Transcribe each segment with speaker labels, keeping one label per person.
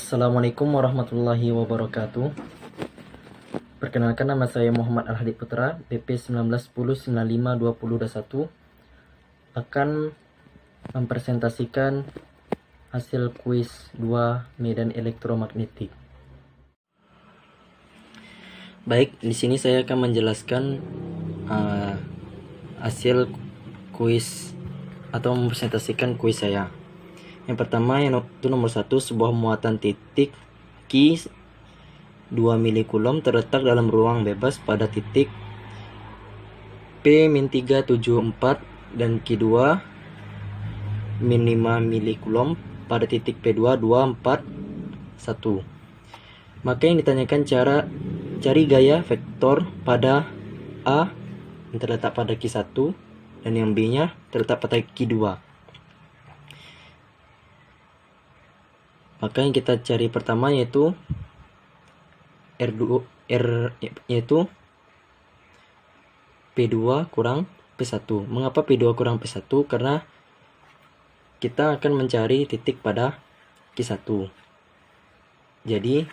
Speaker 1: Assalamualaikum warahmatullahi wabarakatuh. Perkenalkan, nama saya Muhammad Al-Hadi Putra, BP 1910952021, akan mempresentasikan hasil kuis 2 medan elektromagnetik. Baik, di sini saya akan menjelaskan hasil kuis atau mempresentasikan kuis saya. Yang pertama, itu nomor 1, sebuah muatan titik Q 2 milikulom terletak dalam ruang bebas pada titik P-374 dan Q2 -5 milikulom pada titik P2 241. Maka yang ditanyakan cari gaya vektor pada A yang terletak pada Q1 dan yang B-nya terletak pada Q2. Maka yang kita cari pertama yaitu yaitu P2 kurang P1. Mengapa P2 kurang P1? Karena kita akan mencari titik pada Q1. Jadi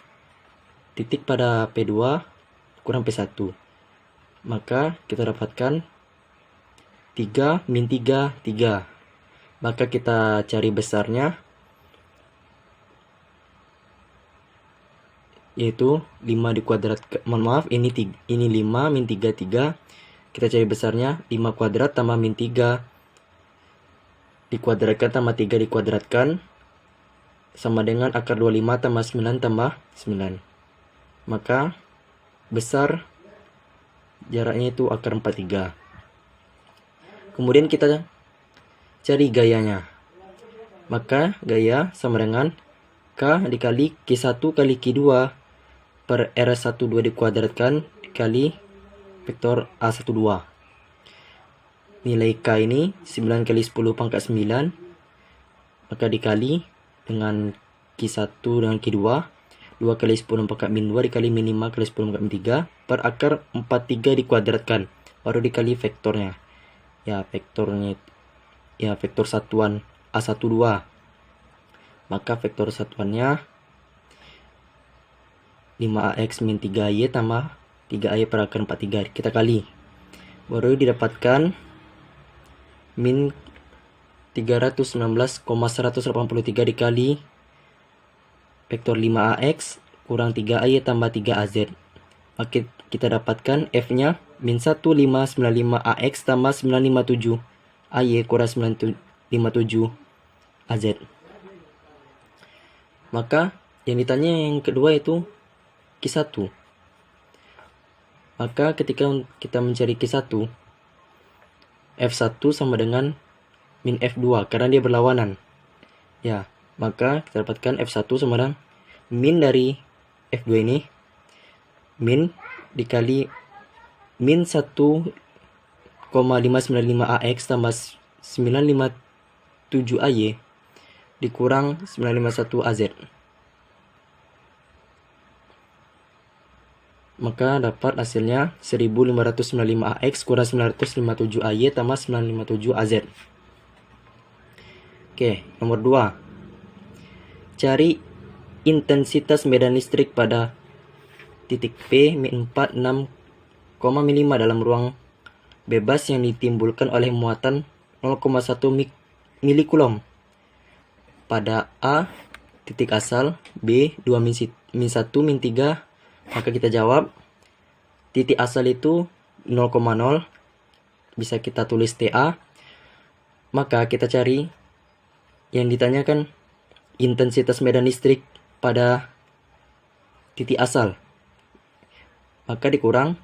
Speaker 1: titik pada P2 kurang P1. Maka kita dapatkan 3 min 3, 3. Maka kita cari besarnya, yaitu 5 dikuadratkan, ini 5 min 3, 3. Kita cari besarnya 5 kuadrat tambah min 3 dikuadratkan tambah 3 dikuadratkan sama dengan akar 25 tambah 9 tambah 9. Maka besar jaraknya itu akar 43. Kemudian kita cari gayanya. Maka gaya sama dengan K dikali Q1 kali Q2 per R12 dikuadratkan dikali vektor A12. Nilai K ini 9 kali 10 pangkat 9, maka dikali dengan Q1 dengan Q2, 2 kali 10 pangkat min 2 dikali min 5 kali 10 pangkat min 3 per akar 43 dikuadratkan, baru dikali vektornya. Ya, vektor satuan A12. Maka vektor satuannya 5AX min 3Y tambah 3AY per akar 43. Kita kali, baru didapatkan min 319,183 dikali vektor 5AX kurang 3AY tambah 3AZ. Maka kita dapatkan F-nya min 1595AX tambah 957AY kurang 957 AZ. Maka yang ditanya yang kedua itu Q1. Maka ketika kita mencari Q1, F1 sama dengan min F2 karena dia berlawanan. Ya, maka kita dapatkan F1 sama dengan min dari F2 ini, min dikali min 1,595AX tambah 957AY dikurang 951AZ. Maka dapat hasilnya 1595AX kurang 957AY tambah 957AZ. Oke, nomor 2. Cari intensitas medan listrik pada titik P min 4 6,5 dalam ruang bebas yang ditimbulkan oleh muatan 0,1 milikulom pada A titik asal, B 2 min 1 min 3. Maka kita jawab titik asal itu 0,0, bisa kita tulis TA. Maka kita cari yang ditanyakan intensitas medan listrik pada titik asal. Maka dikurang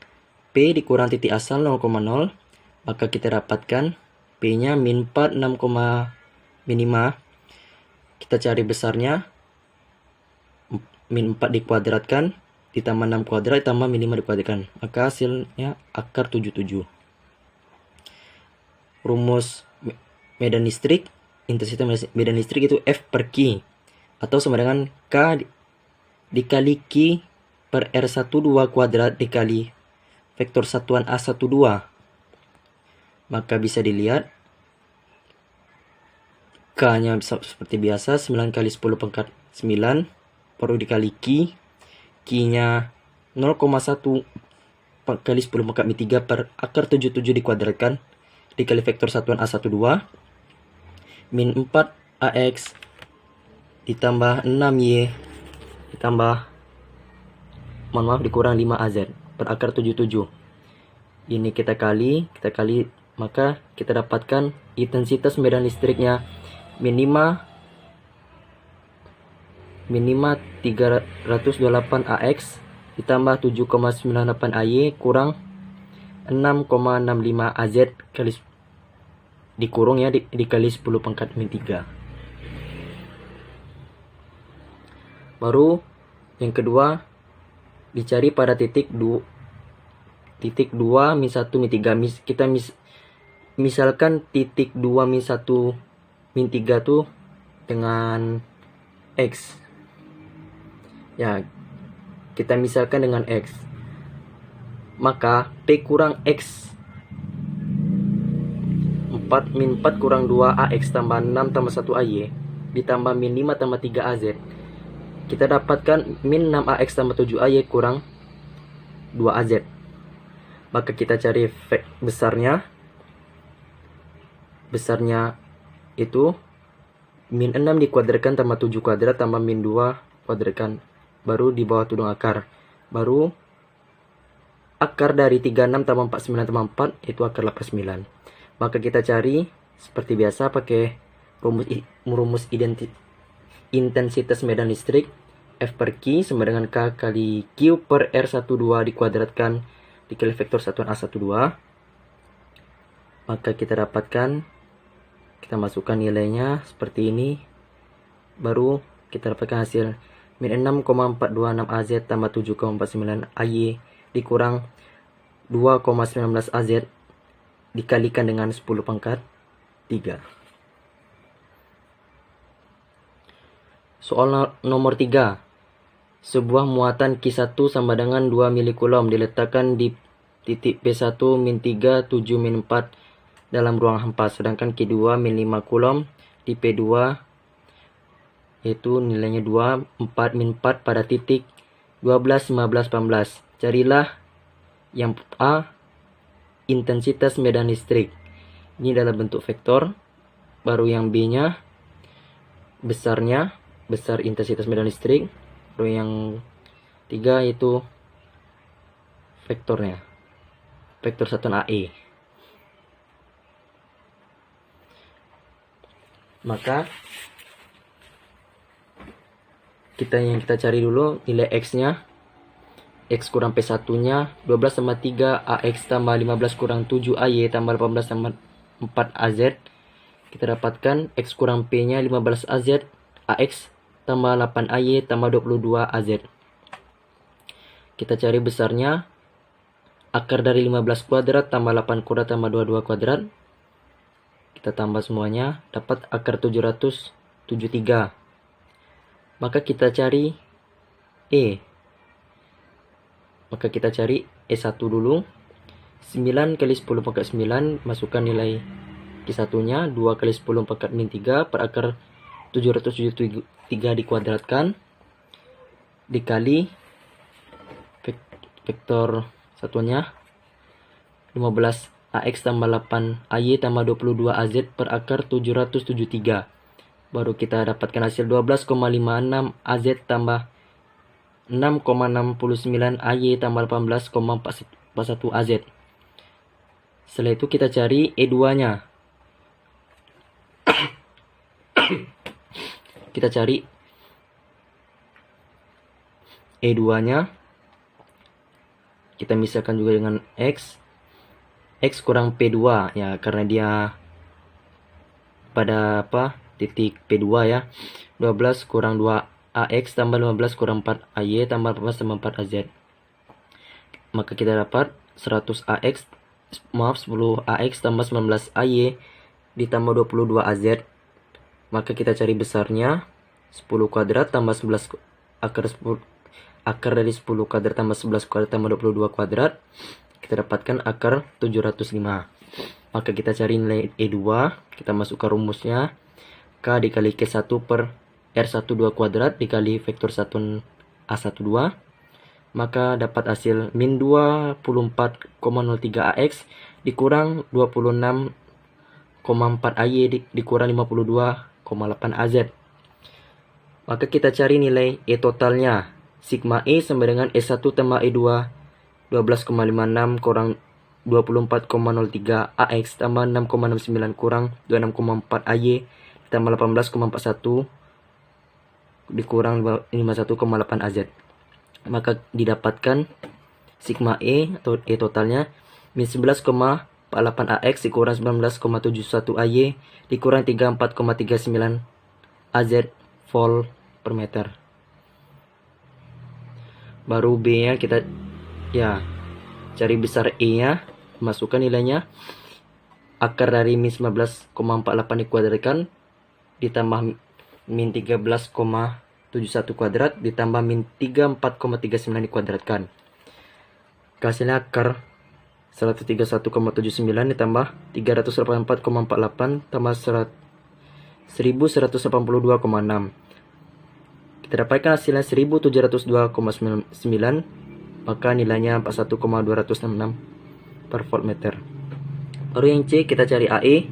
Speaker 1: P dikurang titik asal 0,0, maka kita dapatkan P-nya min 4 6,5. Kita cari besarnya, min 4 dikuadratkan ditambah 6 kuadrat ditambah min 5 dikuadratkan, maka hasilnya akar 77. Rumus medan listrik, intensitas medan listrik itu F per Q atau sama dengan K dikali Q per R12 kuadrat dikali vektor satuan A12. Maka bisa dilihat K-nya seperti biasa 9 kali 10 pangkat 9 baru dikali Q-nya 0,1 kali 10 pangkat min 3 per akar 77 dikuadratkan dikali vektor satuan A12 min 4 AX ditambah 6Y ditambah dikurang 5 AZ per akar 77. Ini kita kali, maka kita dapatkan intensitas medan listriknya min 328 AX ditambah 7,98 AY kurang 6,65 AZ kali dikurung ya dikali 10 pangkat min 3. Baru yang kedua dicari pada titik 2 min 1 min 3. Misalkan titik 2 min 1 min 3 tuh dengan X. Ya, kita misalkan dengan X. Maka P kurang X 4 min 4 kurang 2 AX tambah 6 tambah 1 AY ditambah min 5 tambah 3 AZ. Kita dapatkan min 6 AX tambah 7 AY kurang 2 AZ. Maka kita cari besarnya. Besarnya itu min 6 dikuadratkan tambah 7 kuadrat tambah min 2 kuadratkan. Baru di bawah tudung akar. Baru akar dari 36 tambah 49 tambah 4 itu akar 89. Maka kita cari seperti biasa pakai rumus intensitas medan listrik. F per Q sama dengan K kali Q per R12 dikuadratkan dikali vektor satuan A12. Maka kita dapatkan, kita masukkan nilainya seperti ini. Baru kita dapatkan hasil min 6,426 AZ tambah 7,49 AY dikurang 2,19 AZ dikalikan dengan 10 pangkat 3. Soal nomor 3. Sebuah muatan Q1 sama dengan 2 milikulom diletakkan di titik P1 min 3 7 min 4 dalam ruang hampa, sedangkan Q2 min 5 kulom di P2 yaitu nilainya 2 4 min 4 pada titik 12 15 18. Carilah yang A intensitas medan listrik. Ini dalam bentuk vektor. Baru yang B nya besar intensitas medan listrik. Baru yang 3 itu vektornya, vektor satuan AE. Maka kita cari dulu nilai X nya. X kurang P1 nya 12 tambah 3 AX tambah 15 kurang 7 AY tambah 18 tambah 4 AZ. Kita dapatkan X kurang P nya 15 AZ AX tambah 8 AY tambah 22 AZ. Kita cari besarnya. Akar dari 15 kuadrat tambah 8 kuadrat tambah 22 kuadrat. Kita tambah semuanya, dapat akar 773. Maka kita cari E. Maka kita cari E1 dulu. 9 kali 10 pangkat 9, masukkan nilai Q1 nya 2 kali 10 pangkat min 3 per akar 773 dikuadratkan dikali vektor satuannya 15 AX tambah 8 AY tambah 22 AZ per akar 773. Baru kita dapatkan hasil 12,56 AZ tambah 6,69 AY tambah 18,41 AZ. Setelah itu kita cari E2 nya. Kita cari E2 nya. Kita misalkan juga dengan X. X kurang P2 ya, karena dia pada titik P2 ya. 12 kurang 2 AX tambah 15 kurang 4 AY tambah 14 tambah 4 AZ. Maka kita dapat 10 AX tambah 19 AY ditambah 22 AZ. Maka kita cari besarnya 10 kuadrat tambah 11 akar dari 10 kuadrat tambah 11 kuadrat tambah 22 kuadrat. Kita dapatkan akar 705. Maka kita cari nilai E2, kita masukkan rumusnya K dikali Q1 per R12 kuadrat dikali vektor satuan A12, maka dapat hasil min 24,03 AX dikurang 26,4 AY dikurang 52,8 AZ. Maka kita cari nilai E totalnya. Sigma E sama dengan E1 tambah E2 12,56 kurang 24,03 AX tambah 6,69 kurang 26,4 AY tambah 18,41 dikurang 51,8 AZ. Maka didapatkan sigma E atau E totalnya min 11,48 AX dikurang 19,71 AY dikurang 34,39 AZ volt per meter. Baru B nya kita cari besar E nya, masukkan nilainya. Akar dari min 19,48 dikuadratkan ditambah min 13,71 kuadrat ditambah min 34,39 dikuadratkan. Hasilnya akar 131,79 ditambah 384,48 tambah 1182,6. Kita dapatkan hasilnya 1702,9, maka nilainya 41,266 per voltmeter. Baru yang C kita cari AE.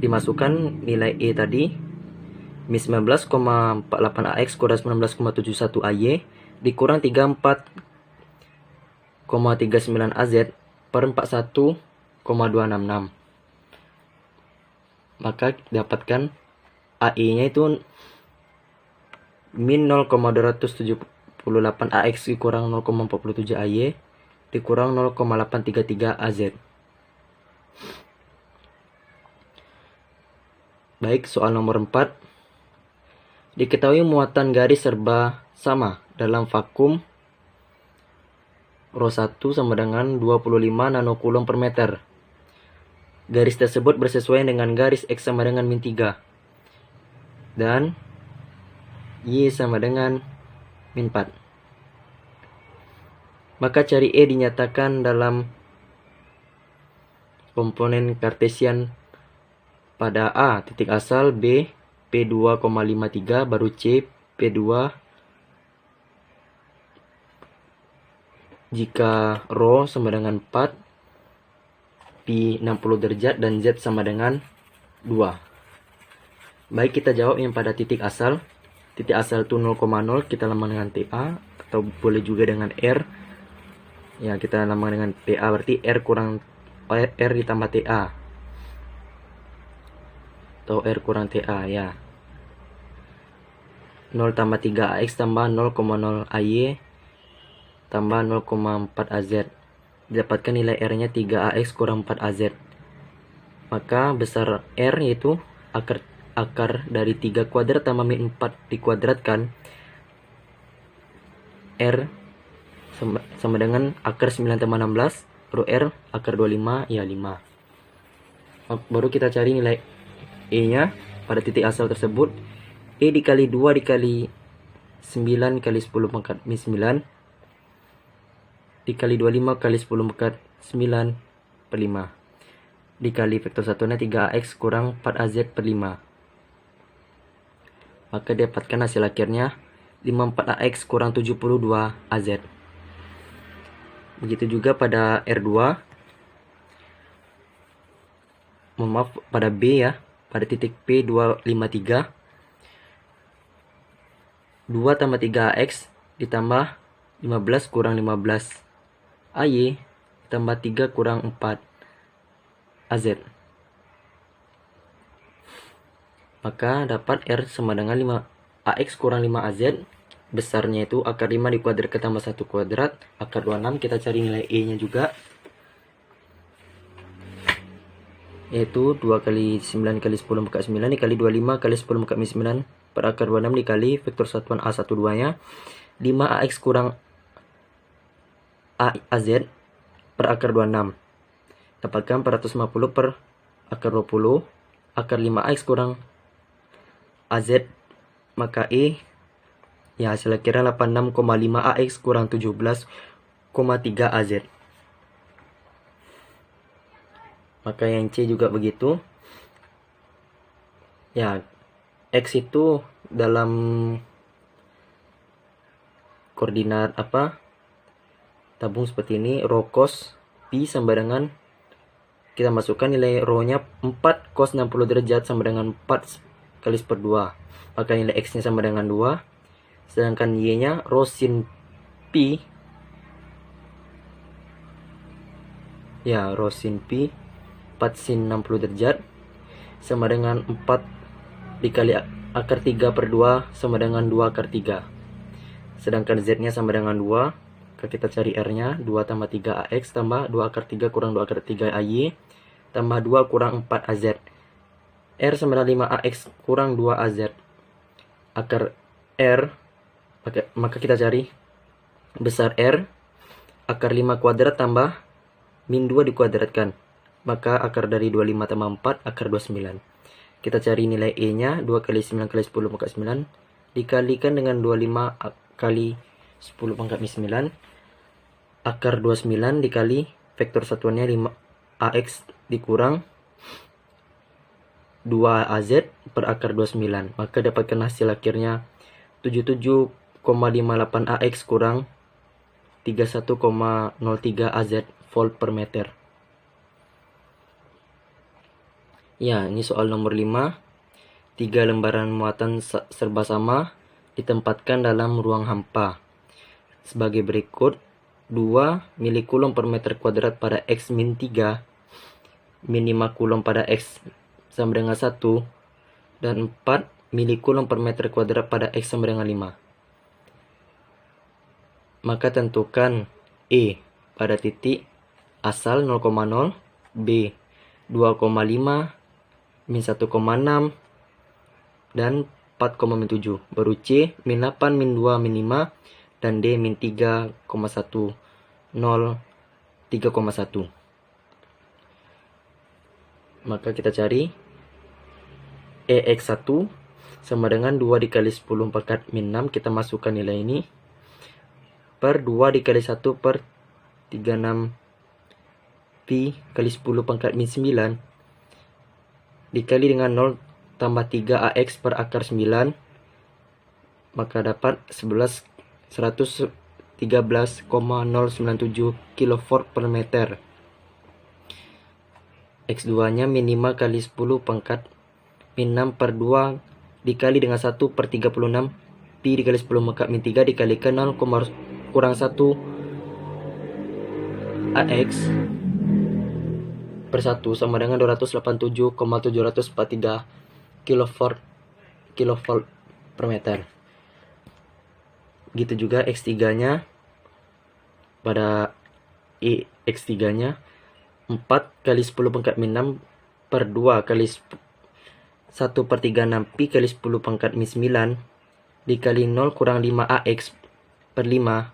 Speaker 1: Dimasukkan nilai E tadi min 19,48 AX kurang 19,71 AY dikurang 34,39 AZ per 41,266. Maka dapatkan AE nya itu min 0,278 AX dikurang 0,47 AY dikurang 0,833 AZ. Baik, soal nomor 4. Diketahui muatan garis serba sama dalam vakum ρ1 sama dengan 25 nanocoulomb per meter. Garis tersebut bersesuaian dengan garis X sama dengan min 3 dan Y sama dengan min 4. Maka cari E dinyatakan dalam komponen kartesian pada A titik asal, B P2,53, baru C P2 jika ρ sama dengan 4, pi 60 derajat dan Z sama dengan 2. Baik, kita jawab yang pada titik asal. Titik asal itu 0,0, kita lambang dengan TA atau boleh juga dengan R. Ya, kita lambang dengan TA berarti R kurang R ditambah TA. Atau R kurang TA ya. 0 tambah 3 AX tambah 0,0 AY tambah 0,4 AZ. Didapatkan nilai R nya 3 AX kurang 4 AZ. Maka besar R yaitu akar dari 3 kuadrat tambah min 4 dikuadratkan, R sama dengan akar 9 tambah 16, baru R akar 25 ya 5. Baru kita cari nilai E nya pada titik asal tersebut. E dikali 2 dikali 9 kali 10 pangkat min 9 dikali 25 kali 10 pangkat 9 per 5 dikali vektor satuannya 3AX kurang 4AZ per 5. Maka dapatkan hasil akhirnya 54AX kurang 72AZ. Begitu juga pada R2. Maaf, pada B ya. Pada titik P253. 2 tambah 3AX ditambah 15 kurang 15 AY tambah 3 kurang 4 AZ. Maka dapat R sama dengan 5AX kurang 5AZ. Besarnya itu akar 5 dikuadratkan tambah 1 kuadrat. Akar 26. Kita cari nilai E nya juga. Yaitu 2 kali 9 kali 10 pangkat 9 dikali 25 kali 10 pangkat min 9 per akar 26 dikali vektor satuan A12 nya 5AX kurang AZ per akar 26. Dapatkan 450 per akar 20. Akar 5AX kurang AZ, maka E ya hasil akhirnya 86,5 AX kurang 17,3 AZ. Maka yang C juga begitu. Ya, X itu dalam koordinat tabung seperti ini, rho cos pi sama dengan, kita masukkan nilai rho nya 4 cos 60 derajat sama dengan 4 kali per 2, maka nilai x nya sama dengan 2, sedangkan y nya rho sin pi, ya rho sin pi 4 sin 60 derajat sama dengan 4 dikali akar 3 per 2 sama dengan 2 akar 3. Sedangkan z nya sama dengan 2, kita cari r nya, 2 tambah 3 ax tambah 2 akar 3 kurang 2 akar 3 ay tambah 2 kurang 4 az. R sama dengan 5 ax kurang 2 az. Akar r, maka kita cari besar r, akar 5 kuadrat tambah min 2 dikuadratkan, maka akar dari 25 tambah 4 akar 29. Kita cari nilai e nya, 2 kali 9 kali 10 pangkat 9 dikalikan dengan 25 kali 10 pangkat 9, akar 29 dikali vektor satuannya 5ax dikurang 2az per akar 29, maka dapatkan hasil akhirnya 77,58 ax kurang 31,03 az volt per meter. Ya, ini soal nomor 5. 3 lembaran muatan serba sama ditempatkan dalam ruang hampa sebagai berikut: 2 milikulom per meter kuadrat pada x min 3, min 5 kulom pada x sama dengan 1, dan 4 milikulom per meter kuadrat pada x sama dengan 5. Maka tentukan E pada titik asal 0,0, B 2,5, min 1,6, dan 4,7, baru C min 8, min 2, min 5, dan D min 3,1, 0, 3,1. Maka kita cari EX1 sama dengan 2 dikali 10 pangkat min 6, kita masukkan nilai ini, per 2 dikali 1 per 36 pi kali 10 pangkat min 9 dikali dengan 0 tambah 3 ax per akar 9, maka dapat 113,097 kilovolt per meter. X2 nya min 5 kali 10 pangkat min 6 per 2 dikali dengan 1 per 36 pi dikali 10 pangkat min 3 dikalikan 0, kurang 1 ax per 1 sama dengan 287,743 kilovolt per meter. Gitu juga X3 nya, pada X3 nya 4 kali 10 pangkat min 6 per 2 kali 1 per 36 pi kali 10 pangkat min 9 dikali 0 kurang 5 ax per 5,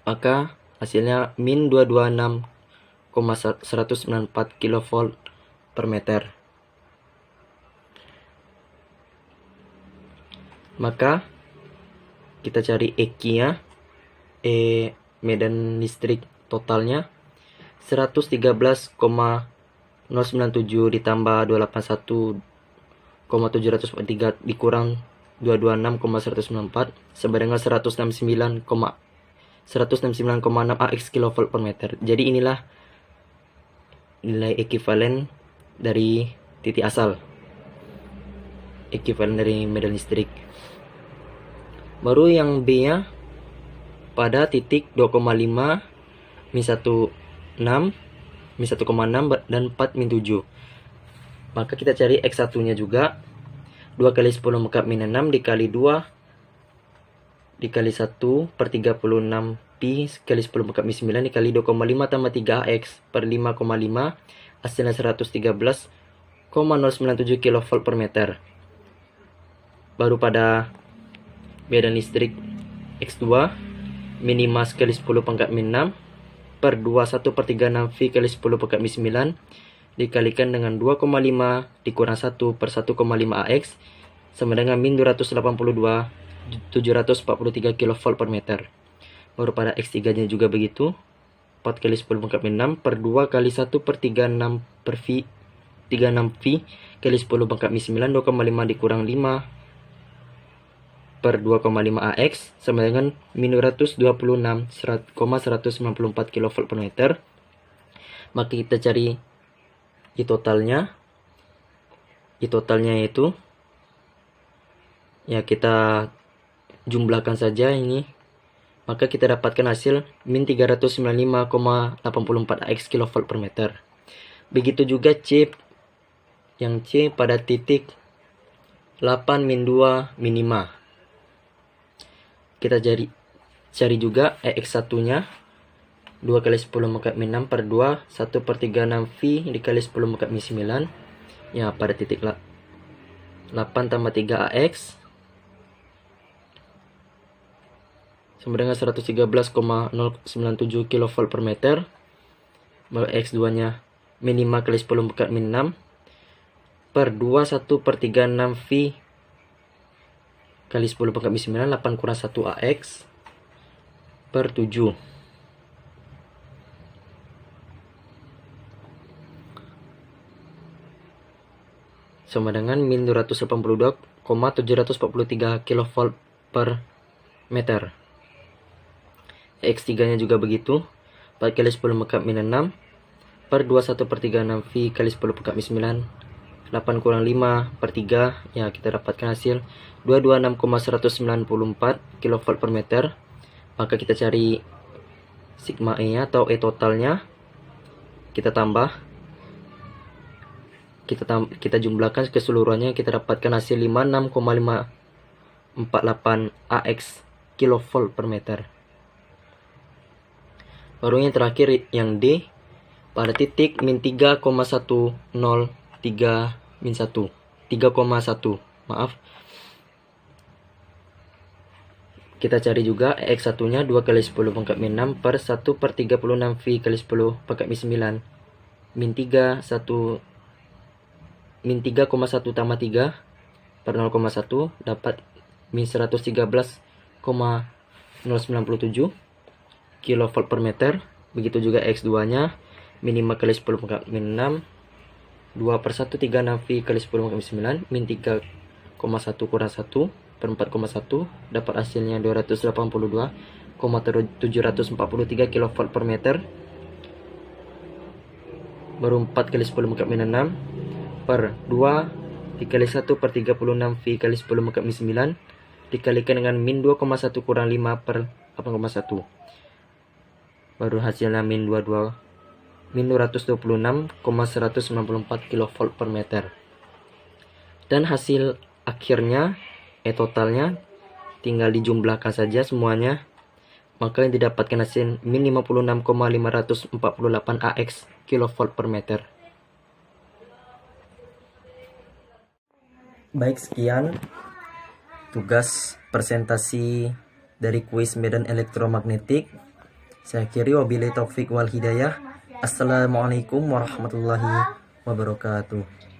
Speaker 1: maka hasilnya min 226,194 kilovolt per meter. Maka kita cari EQ-nya, medan listrik totalnya 113,097 ditambah 281,743 dikurang 226,194 sama dengan 169,6 ax kilovolt per meter. Jadi inilah nilai ekuivalen dari titik asal, ekuivalen dari medan listrik. Baru yang B nya pada titik 2,5, min 1,6, min 1,6 dan 4 min 7. Maka kita cari X1 nya juga, 2 kali 10 pangkat min 6 dikali 2 dikali 1 per 36 pi kali 10 pangkat min 9 dikali 2,5 tambah 3x per 5,5, hasilnya 113,097 kilovolt per meter. Baru pada medan listrik X2, min 5 kali 10 pangkat min 6 per 21 per 36 V kali 10 pangkat min 9 dikalikan dengan 2,5 dikurang 1 per 1,5 AX sama dengan min 282,743 kilovolt per meter. Baru pada X3 nya juga begitu, 4 kali 10 pangkat min 6 per 2 kali 1 per 36 per V 36 V kali 10 pangkat min 9, 2,5 dikurang 5 per 2,5 AX sama dengan min 226,194 kV per meter. Maka kita cari I totalnya. I totalnya itu ya kita jumlahkan saja ini. Maka kita dapatkan hasil min 395,84 AX kV per meter. Begitu juga C, yang C pada titik 8 min 2 min 5. Kita cari juga EX1 nya 2 kali 10 mengkat min 6 per 2 1 per 36 V dikali 10 mengkat min 9. Ya pada titik 8 tambah 3 AX sama dengan 113,097 kV per meter. X2 nya min 5 kali 10 mengkat min 6 per 2 1 per 36 V kali 10 mengkat min 9. 8 kurang 1 AX per 7. Sama dengan min 282,743 kV per meter. X3 nya juga begitu, 4 kali 10 mengkat min 6 per 21 per 36 V kali 10 mengkat min 9. 8 kurang 5 per 3, ya kita dapatkan hasil 226,194 kV per meter. Maka kita cari sigma E nya atau E totalnya, kita tambah, kita jumlahkan keseluruhannya, kita dapatkan hasil 56,548 AX kV per meter. Baru yang terakhir yang D pada titik min 3,103 min 1 3,1 maaf. Kita cari juga EX1 nya 2 kali 10 pangkat min 6 per 1 per 36 V kali 10 pangkat min 9 min 3 min 3,1 tambah 3 per 0,1 dapat min 113,097 kV per meter. Begitu juga X2 nya min 5 kali 10 pangkat min 6 2 per 1 36 V kali 10 pangkat min 9 min 3,1 kurang 1 per 4,1 dapat hasilnya 282,743 kV per meter. Baru 4 kali 10 pangkat min 6 per 2 dikali 1 per 36 V kali 10 pangkat min 9 dikalikan dengan min 2,1 kurang 5 per 8,1. Baru hasilnya min 226,194 kV per meter. Dan hasil akhirnya E totalnya tinggal dijumlahkan saja semuanya, maka yang didapatkan hasil min 56,548 AX kV per meter. Baik, sekian tugas presentasi dari kuis medan elektromagnetik. Saya akhiri, wabillahi taufik wal hidayah. Assalamualaikum warahmatullahi wabarakatuh.